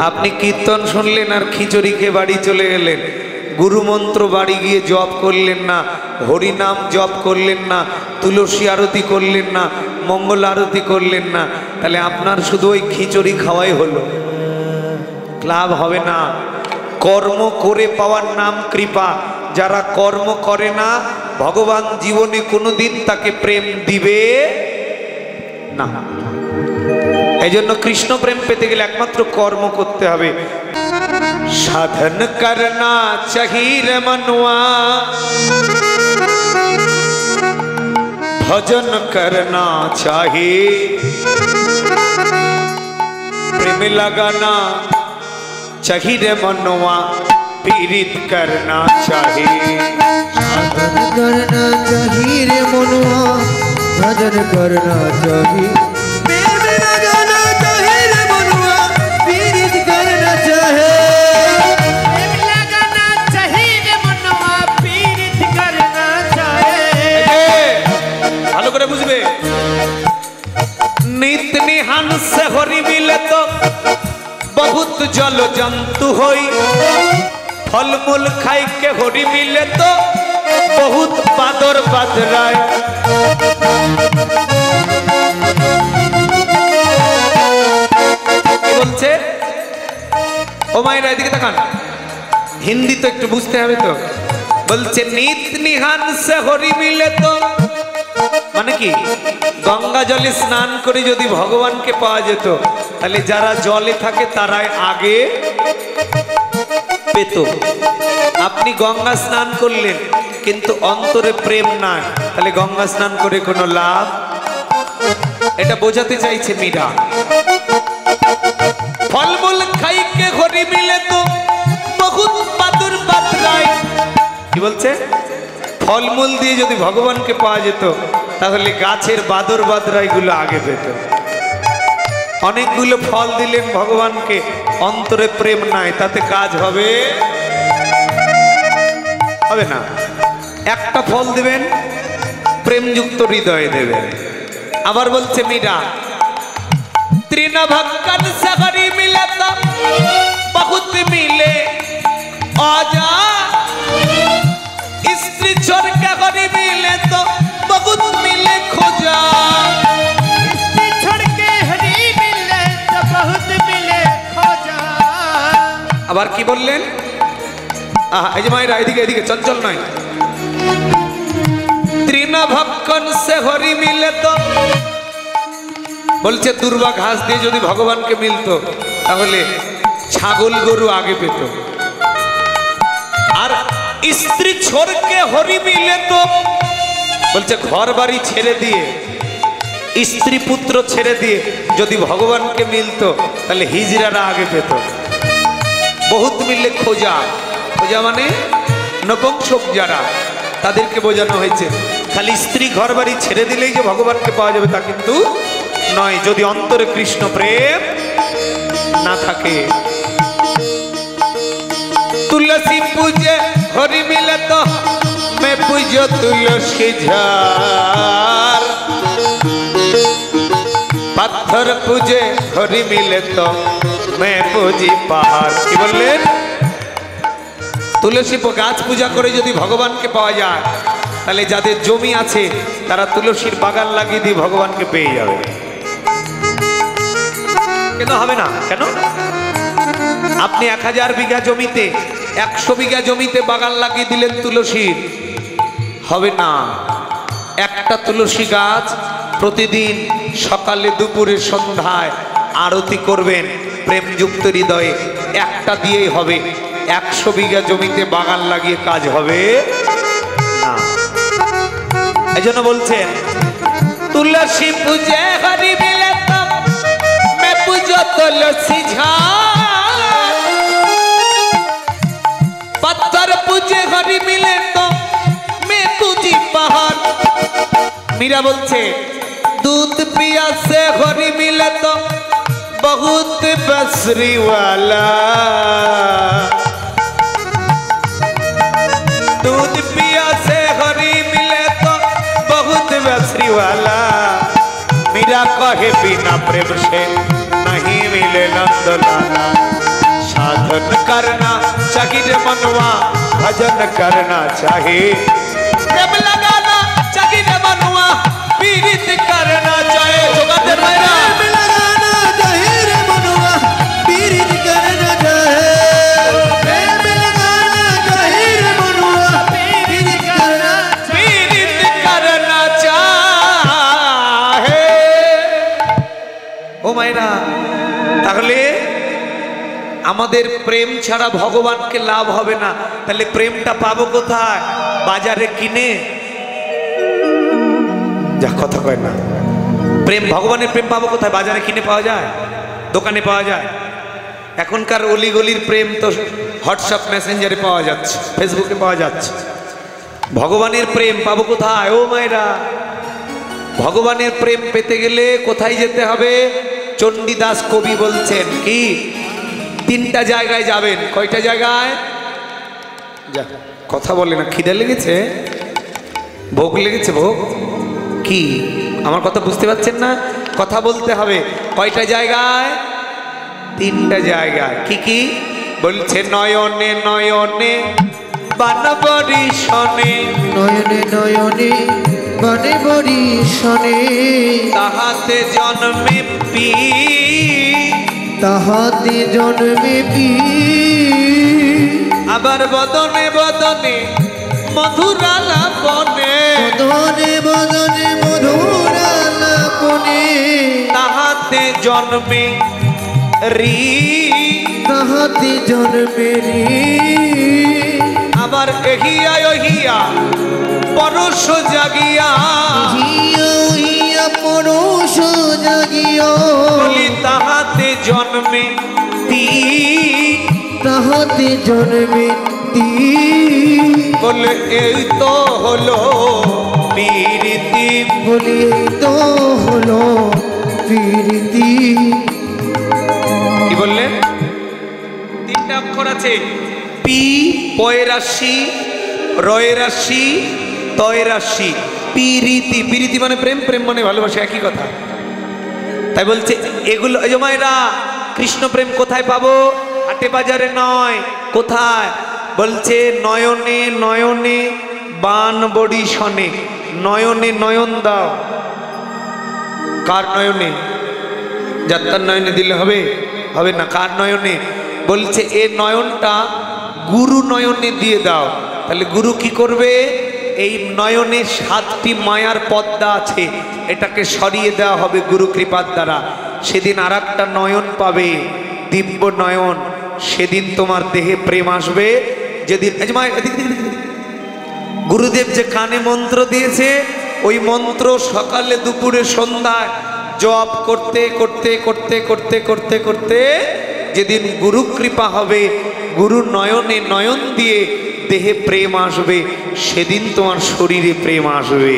আপনি কীর্তন শুনলেন আর খিচুড়ি খেয়ে বাড়ি চলে গেলেন, গুরুমন্ত্র বাড়ি গিয়ে জপ করলেন না, হরিনাম জপ করলেন না, তুলসী আরতি করলেন না, মঙ্গল আরতি করলেন না, তাহলে আপনার শুধু ওই খিচুড়ি খাওয়াই হলো, লাভ হবে না। কর্ম করে পাওয়ার নাম কৃপা। যারা কর্ম করে না, ভগবান জীবনে কোনোদিন তাকে প্রেম দিবে না। এই জন্য কৃষ্ণ প্রেম পেতে গেলে একমাত্র কর্ম করতে হবে। সাধন করনা চাহিয়ে মনুয়া, ভজন করনা চাহিয়ে, प्रेम लगाना चाहिए मनुआ, पीड़ित करना चाहिए। साधन करना चाहिए रे मनुआ, भजन करना चाहिए। प्रेम लगाना चाहिए रे मनुआ, पीड़ित करना चाहिए। प्रेम लगाना चाहिए रे मनुआ, पीड़ित करना चाहिए। ভালো করে বুঝবে। नित निहान से हरि मिले तो बहुत जल जंतु होई, फल मूल खाई के हरि मिले तो बहुत बादर बादराय। বলছে ও মায়েরা এদিকে তাকান, হিন্দি তো একটু বুঝতে হবে তো। বলছে নিত নিহান সে হরি মিলে তো, মানে কি গঙ্গা জলে স্নান করে যদি ভগবানকে পাওয়া যেত, তাহলে যারা জলে থাকে তারাই আগে পেত। আপনি গঙ্গা স্নান করলেন কিন্তু অন্তরে প্রেম নাই, তাহলে গঙ্গা স্নান করে কোনো লাভ। এটা বোঝাতে চাইছে মীরা। ফলমূল খাইকে হরি মিলে তো বহুত বাদুর বাদরায়। কি বলছে? ফলমূল দিয়ে যদি ভগবানকে পাওয়া যেত, তাহলে গাছের বাদর বাদরাই গুলো আগে পেত। অনেকগুলো ফল দিলেন ভগবানকে, অন্তরে প্রেম নাই, তাতে কাজ হবে হবে না। একটা ফল দিবেন, প্রেমযুক্ত হৃদয়ে দেবেন। আবার বলছে মীরা, তৃণ ভক্কন সগরি মিলে তো বহুত মিলে আজা, स्त्री छोड़ के हरि मिले तो बहुत मिले खोजा। स्त्री छोड़ के हरि मिले तो बहुत मिले खोजा। আবার কি বললেন? এই যে মায়েরা এদিকে এদিকে, চঞ্চল নয়। তৃণ ভক্ষণ সে হরি মিলে তো, বলছে দুর্বা ঘাস দিয়ে যদি ভগবানকে মিলতো, তাহলে ছাগল গরু আগে পেত। আর স্ত্রী छोड़ के हरि मिले तो, বলছে ঘর বাড়ি ছেড়ে দিয়ে, স্ত্রী পুত্র ছেড়ে দিয়ে যদি ভগবানকে মিলতো, তাহলে হিজড়ারা আগে পেত। বহুত মিললে খোঁজা, খোঁজা মানে নপুংসক যারা, তাদেরকে বোঝানো হয়েছে। খালি স্ত্রী ঘর বাড়ি ছেড়ে দিলেই যে ভগবানকে পাওয়া যাবে তা কিন্তু নয়, যদি অন্তরে কৃষ্ণ প্রেম না থাকে। तुलसी पूजे हरि मिले तो मैं पूजो तुलसी झार, पत्थर पूजे हरि मिले तो मैं पूजी पहाड़। কি বললেন? তুলসী গাছ পূজা করে যদি ভগবানকে পাওয়া যায়, তাহলে যাদের জমি আছে তারা তুলসীর বাগান লাগিয়ে দিয়ে ভগবানকে পেয়ে যাবে। কেন হবে না? কেন? আপনি 1000 বিঘা জমিতে 100 বিঘা জমিতে বাগান লাগিয়ে দিলেন তুলসীর, হবে না। একটা তুলসী গাছ প্রতিদিন সকালে দুপুরে সন্ধ্যায় আরতি করবেন প্রেমযুক্ত হৃদয়ে, একটা দিয়েই হবে। 100 বিঘা জমিতে বাগান লাগিয়ে কাজ হবে না। এই জন্য বলছেন তুলসী পূজে হরি মিলে তো मैं पूजो तुलसी झाड़, पत्थर पूजे हरि मिले तो मैं पूजी पहाड़। मीरा बोलছে दूध पिया से हरि मिले तो बहुत बसरी वाला, दूध पिया से हरि मिले तो बहुत बसरी वाला। मीरा कहे बिना प्रेम से नहीं मिले नंदलाला। साधन करना चाहिए मनवा भजन करना चाहिए, प्रेम लगाना चाहिए मनवा पीड़ित करना चाहिए। जोगाते मेरा प्रेम लगाना चाहिए रे मनुआ पीड़ित करना चाहिए, प्रेम लगाना चाहिए रे मनुआ पीड़ित करना चाहे। ও মায়েরা, তাহলে আমাদের প্রেম ছাড়া ভগবানকে লাভ হবে না। তাহলে প্রেমটা পাবো কোথায়? বাজারে কিনে? যা কথা কয় না। প্রেম, ভগবানের প্রেম পাবো কোথায়? বাজারে কিনে পাওয়া যায়? দোকানে পাওয়া যায়? এখনকার অলিগলির প্রেম তো হোয়াটসঅ্যাপ মেসেঞ্জারে পাওয়া যাচ্ছে, ফেসবুকে পাওয়া যাচ্ছে। ভগবানের প্রেম পাবো কোথায়? ও মায়েরা, ভগবানের প্রেম পেতে গেলে কোথায় যেতে হবে? চণ্ডীদাস কবি বলছেন কি, তিনটা জায়গায় যাবেন। কয়টা জায়গায়? যা কথা বলে না, খিদে লেগেছে, ভোগ লেগেছে। ভোগ কি? আমার কথা বুঝতে পারছেন না? কথা বলতে হবে। কয়টা জায়গায়? তিনটা জায়গায়। কি কি বলছে? নয়নে নয়নে বানবরি শনে, নয়নে নয়নে বনে বরি শনে, তাহাতে জন্মে পি, তাহাতে জন্মে পি, আবার বদনে বদনে মধুরালাপনে, বদনে বদনে মধুরালাপনে, তাহাতে জন্মে রি, তাহাতে জন্মে রে, আবার এহিয়া ওহিয়া পরশ জাগিয়া, হিয়া হিয়া পরশ জাগিয়া, বলি তাহাতে জন্মে তি, তাহাতে জন্মে তি, বলে এই তো হলো প্রীতি। বলি এই তো হলো প্রীতি। কি বললেন? তিনটা অক্ষর আছে, পি, পয়রাশি, রয়রাশি, তয়রাশি। পিরিতি, পিরিতি মানে প্রেম, প্রেম মানে ভালোবাসা, একই কথা। তাই বলছে এগুলো। এই যে মায়েরা, কৃষ্ণ প্রেম কোথায় পাবো? হাটে বাজারে নয়। কোথায়? বলছে নয়নে নয়নে বান বড়ি শনে। নয়নে নয়ন দাও। কার নয়নে? যাত্রার নয়নে দিলে হবে? হবে না। কার নয়নে? বলছে এ নয়নটা গুরু নয়নে দিয়ে দাও। তাহলে গুরু কি করবে? এই নয়নে 7টি মায়ার পদ্মা আছে, এটাকে সরিয়ে দেওয়া হবে গুরু কৃপার দ্বারা। সেদিন আর একটা নয়ন পাবে, দিব্য নয়ন। সেদিন তোমার দেহে প্রেম আসবে। যেদিন গুরুদেব যে কানে মন্ত্র দিয়েছে, ওই মন্ত্র সকালে দুপুরে সন্ধ্যায় জপ করতে করতে করতে করতে করতে করতে যেদিন গুরু কৃপা হবে, গুরু নয়নে নয়ন দিয়ে দেহে প্রেম আসবে, সেদিন তোমার শরীরে প্রেম আসবে।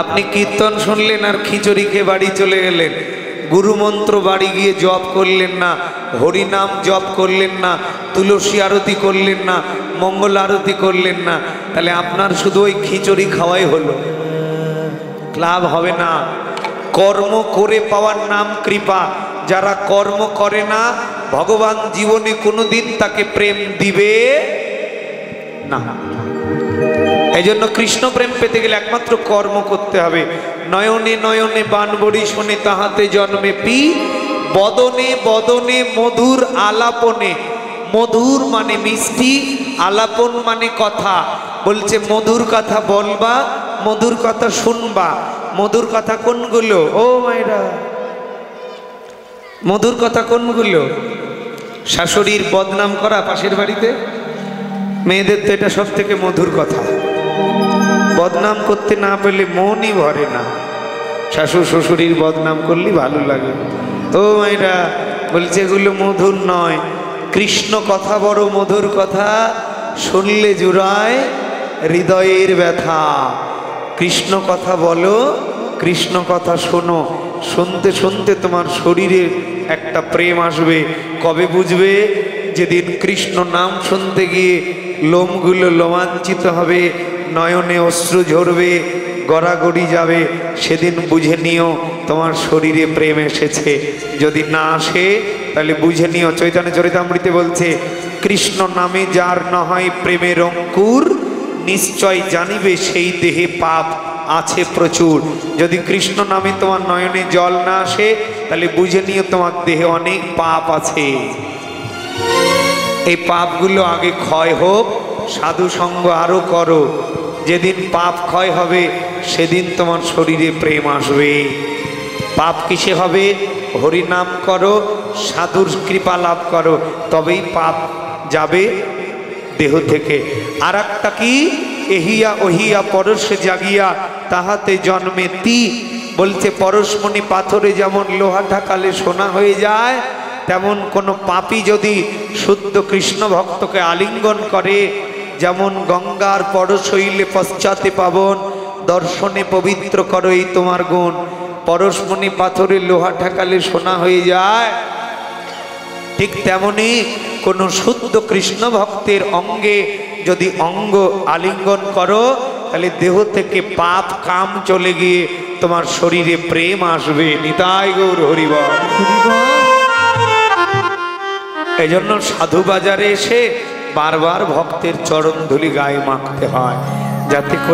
আপনি কীর্তন শুনলেন আর খিচুড়ি খেয়ে বাড়ি চলে গেলেন, গুরু মন্ত্র বাড়ি গিয়ে জপ করলেন না, হরিনাম জপ করলেন না, তুলসী আরতি করলেন না, মঙ্গল আরতি করলেন না, তাহলে আপনার শুধু ওই খিচুড়ি খাওয়াই হলো, লাভ হবে না। কর্ম করে পাওয়ার নাম কৃপা। যারা কর্ম করে না, ভগবান জীবনে কোনোদিন তাকে প্রেম দিবে না। এই জন্য কৃষ্ণ প্রেম পেতে গেলে একমাত্র কর্ম করতে হবে। নয়নে নয়নে বানবড়ি শোনে, তাহাতে জন্মে পি, বদনে বদনে মধুর আলাপনে। মধুর মানে মিষ্টি, আলাপন মানে কথা। বলছে মধুর কথা বলবা, মধুর কথা শুনবা। মধুর কথা কোনগুলো? ও মায়েরা, মধুর কথা কোনগুলো? শাশুড়ির বদনাম করা পাশের বাড়িতে, মেয়েদের তো এটা সব থেকে মধুর কথা। বদনাম করতে না পেলে মনই ভরে না। শাশুড় শ্বশুরির বদনাম করলে ভালো লাগে। ও মায়েরা, বলছে এগুলো মধুর নয়। কৃষ্ণ কথা বড় মধুর কথা, শুনলে জুড়ায় হৃদয়ের ব্যথা। কৃষ্ণ কথা বলো, কৃষ্ণ কথা শোনো, শুনতে শুনতে তোমার শরীরে একটা প্রেম আসবে। কবে বুঝবে? যেদিন কৃষ্ণ নাম শুনতে গিয়ে লোমগুলো লোমাঞ্চিত হবে, নয়নে অশ্রু ঝরবে, গড়াগড়ি যাবে, সেদিন বুঝে নিও তোমার শরীরে প্রেম এসেছে। যদি না আসে তাহলে বুঝে নিও, চৈতন্য চরিতামৃতে বলছে, কৃষ্ণ নামে যার না হয় প্রেমের অঙ্কুর, নিশ্চয় জানিবে সেই দেহে পাপ আছে প্রচুর। যদি কৃষ্ণ নামে তোমার নয়নে জল না আসে তাহলে বুঝে নিও তোমার দেহে অনেক পাপ আছে। এই পাপগুলো আগে ক্ষয় হোক, সাধু সঙ্গ আরো করো। যেদিন পাপ ক্ষয় হবে সেদিন তোমার শরীরে প্রেম আসবে। পাপ কিসে হবে? হরিনাম করো, সাধুর কৃপা লাভ করো, তবেই পাপ যাবে দেহ থেকে। আর একটা কি? এহিয়া ওহিয়া পরশে জাগিয়া তাহাতে জন্মে তি। বলছে পরশমণি পাথরে যেমন লোহা ঢাকালে সোনা হয়ে যায়, তেমন কোনো পাপী যদি শুদ্ধ কৃষ্ণ ভক্তকে আলিঙ্গন করে, যেমন গঙ্গার পরশ হইলে পশ্চাতে পাবন, দর্শনে পবিত্র করো এই তোমার গুণ। পরশমণি পাথরে লোহা ঠেকালে সোনা হয়ে যায়, ঠিক তেমনি কোনো শুদ্ধ কৃষ্ণ ভক্তের অঙ্গে যদি অঙ্গ আলিঙ্গন করো, তাহলে দেহ থেকে পাপ কাম চলে গিয়ে তোমার শরীরে প্রেম আসবে। নিতাই গৌর হরিবল। এই জন্য সাধু বাজারে এসে বারবার ভক্তের চরণ ধুলি গায়ে মাখতে হয়, যাতে করে